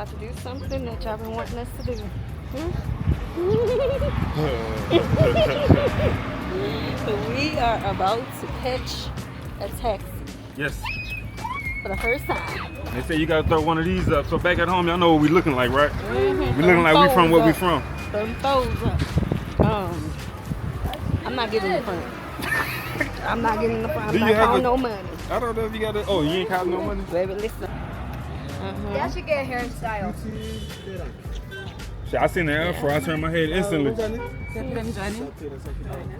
about to do something that y'all been wanting us to do. We are about to catch a taxi. Yes. For the first time. They say you gotta throw one of these up. So back at home, y'all know what we looking like, right? We looking like we from where we from. Throw those up. I'm not getting in the front. I'm not getting in the front. I'm not counting no money. I don't know if you got it. Oh, you ain't counting no money? Baby, listen. That should get a hairstyle. I seen the afro. I turned my head instantly.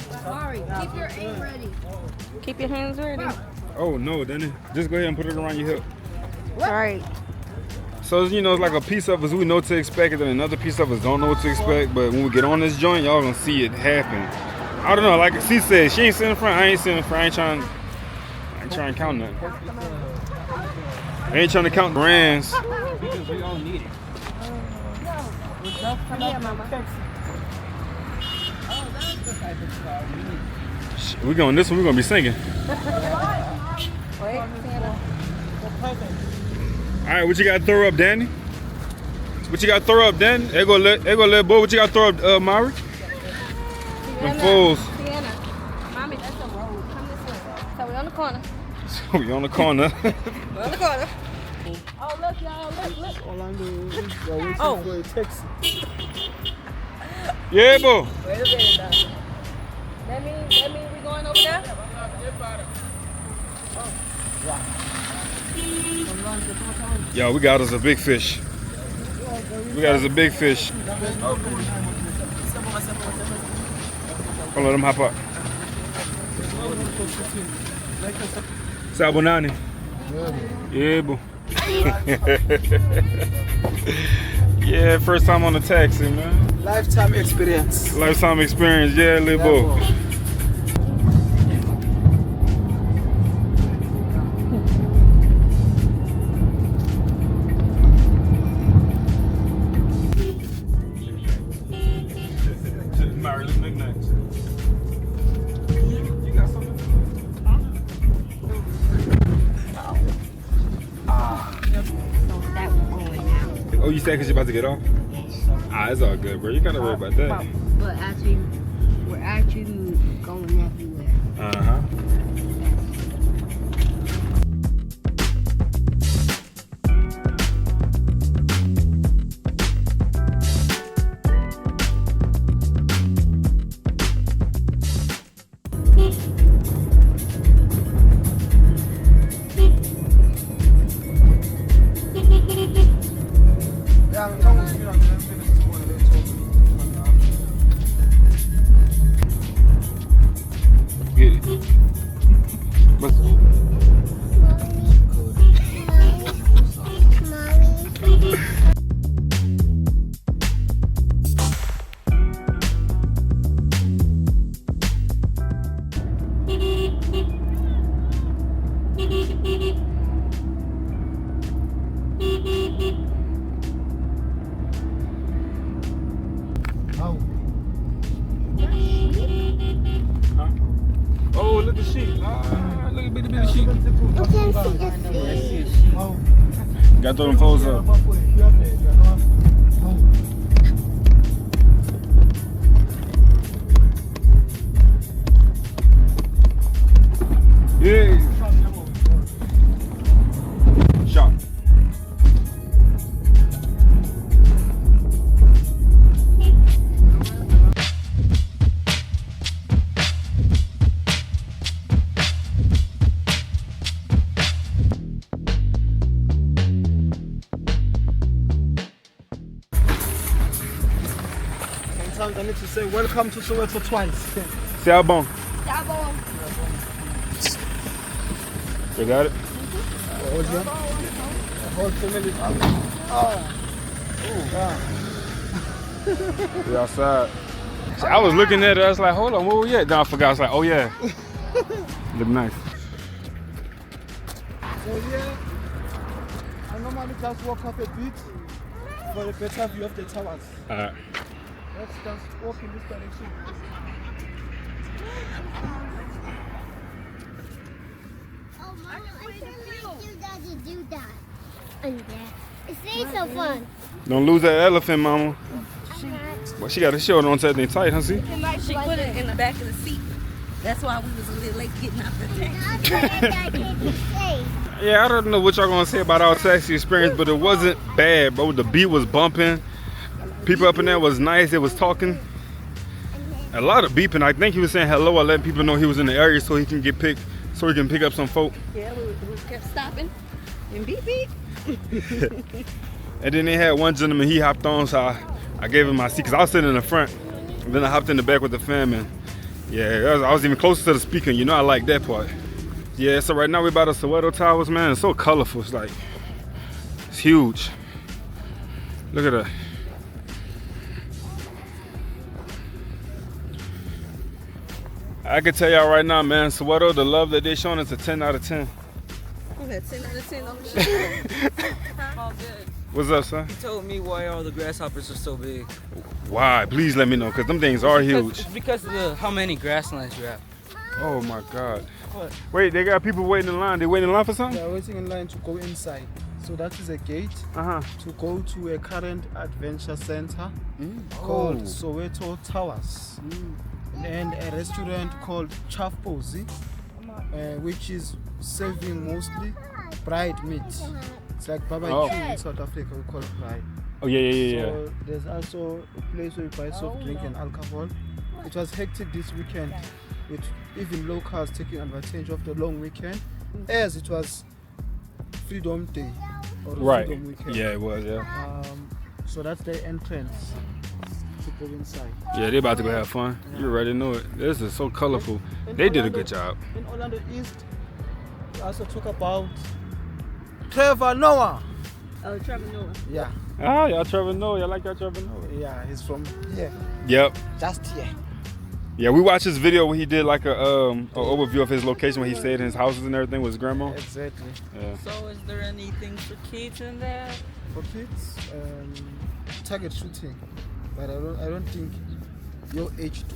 Sorry, keep your aim ready. Keep your hands ready. Oh no, then just go ahead and put it around your hip. All right. So, you know, it's like a piece of us we know what to expect, and then another piece of us don't know what to expect. But when we get on this joint, y'all gonna see it happen. I don't know, like she said, she ain't sitting in front, I ain't sitting in front. I ain't trying to count nothing. I ain't trying to count brands. Because we don't need it. Come here, mama. We going this one, we're gonna be singing. Alright, what you gotta throw up, Danny? What you gotta throw up, Danny? There go Lebo. What you gotta throw up, Mari? The fools. Sienna. Mommy, that's a road. Come this way. So we on the corner. So we on the corner. We're on the corner. Oh, look, y'all. Look. All I know is you're waiting for a taxi. Yeah, boy. Wait a minute, now. That means we going over there? Yo, we got us a big fish. We got us a big fish. Hold on, let him hop up. Sabonani. Yeah, boo. Yeah, first time on the taxi, man. Lifetime experience. Lifetime experience, yeah, Lebo. Oh, you said because you're about to get off? Ah, it's all good, bro. You gotta worry about that. But actually, we're actually going everywhere. Uh-huh. Get it. But oh, look at the sheep. Ah, look at bitty sheep. Got to throw them foes up. Yeah. Shot. Sometimes I need to say welcome to Soweto twice. C'est à bon. Double. You got it? Whole family. We outside. So I was looking at it, I was like, hold on, where we at? Then I forgot, I was like, oh yeah. Look nice. So here, I normally just walk up a bit for a better view of the towers. Alright. Let's just walk in this direction. Oh, Mom, I can't let you daddy do that. And that. It's so fun. Don't lose that elephant, mama. Well, she got a shirt on something tight, huh? See? She put it in the back of the seat. That's why we was a little late getting out the taxi. Yeah, I don't know what y'all gonna say about our taxi experience, but it wasn't bad, bro. The beat was bumping. People up in there was nice. They was talking. A lot of beeping. I think he was saying hello or letting people know he was in the area so he can get picked, so he can pick up some folk. Yeah, we kept stopping and beep beep. And then they had one gentleman, he hopped on, so I gave him my seat, because I was sitting in the front. And then I hopped in the back with the fam, and yeah, I was even closer to the speaker. You know, I like that part. Yeah, so right now we're by the Soweto Towers, man. It's so colorful. It's like, it's huge. Look at that. I can tell y'all right now, man, Soweto, the love that they're showing is a 10 out of 10. We had 10 out of 10 on the show. All good. What's up, son? He told me why all the grasshoppers are so big. Why? Please let me know, because them things are huge. It's because of how many grasslands you have. Oh my God. What? Wait, they got people waiting in line. They waiting in line for something? They are waiting in line to go inside. So that is a gate to go to a current adventure center called Soweto Towers. And a restaurant called Chafpozi, which is serving mostly fried meat. It's like barbecue in South Africa, we call it fried. Oh yeah. So there's also a place where you buy soft drink and alcohol. It was hectic this weekend, with even locals taking advantage of the long weekend, as it was Freedom Day or Freedom Weekend. Yeah, it was. Yeah. So that's the entrance to go inside. Yeah, they about to go have fun. You already know it. This is so colorful. They did a good job. In Orlando East, we also talk about Trevor Noah. Oh, Trevor Noah. Yeah. Ah, y'all Trevor Noah. Y'all like y'all Trevor Noah? Yeah, he's from here. Yep. Just here. Yeah, we watched this video where he did like a overview of his location where he stayed in his houses and everything with his grandma. Exactly. Yeah. So is there anything for kids in there? For kids, target shooting, but I don't think your age too.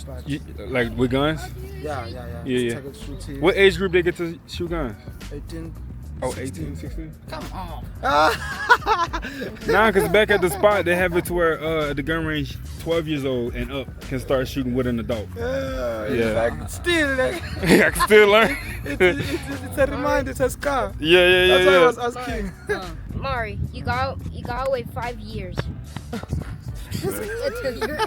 But Like with guns? yeah. Yeah. Target shooting. What age group they get to shoot guns? 18. Oh, 18, 16? Come on. Nah, because back at the spot, they have it to where at the gun range, 12 years old and up can start shooting with an adult. Yeah. Like, still, like, I can still learn. it's a reminder, it's a scar. Yeah. That's why I was asking. Mari, you gotta wait 5 years. Until you're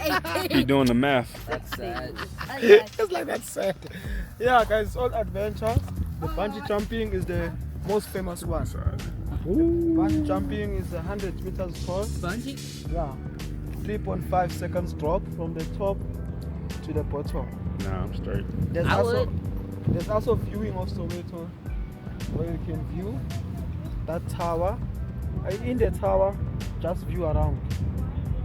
18. He doing the math. That's sad. It's like that's sad. Yeah, guys, it's all adventure. The bungee jumping is the most famous one. Bungee jumping is 100 meters tall. Bungee? Yeah. 3.5 seconds drop from the top to the bottom. Nah, I'm straight. There's also viewing of Soweto where you can view that tower. In the tower, just view around.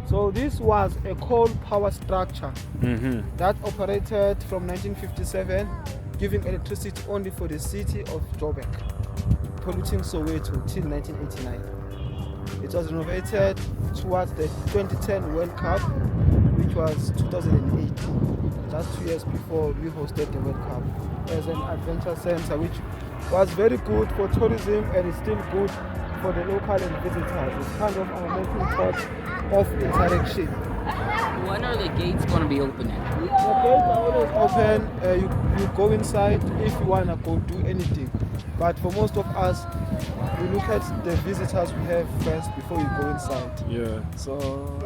So this was a coal power structure that operated from 1957, giving electricity only for the city of Joburg, polluting Soweto till 1989. It was renovated towards the 2010 World Cup, which was 2008, just 2 years before we hosted the World Cup, as an adventure center, which was very good for tourism and is still good for the local and visitors. It's kind of our melting pot of interaction. When are the gates going to be opening? The gates are always open. You go inside if you want to go do anything. But for most of us, we look at the visitors we have first before we go inside. Yeah. So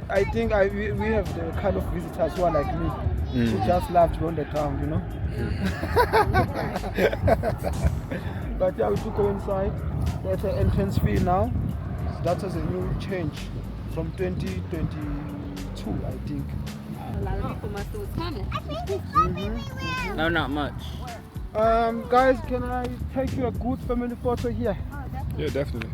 I think we have the kind of visitors who are like me, who just love to be on the ground, you know. But yeah, we do go inside. There's an entrance fee now. That was a new change from 2022, I think. A lot of people must have was coming. No, not much. Guys, can I take you a good family photo here? Yeah, definitely.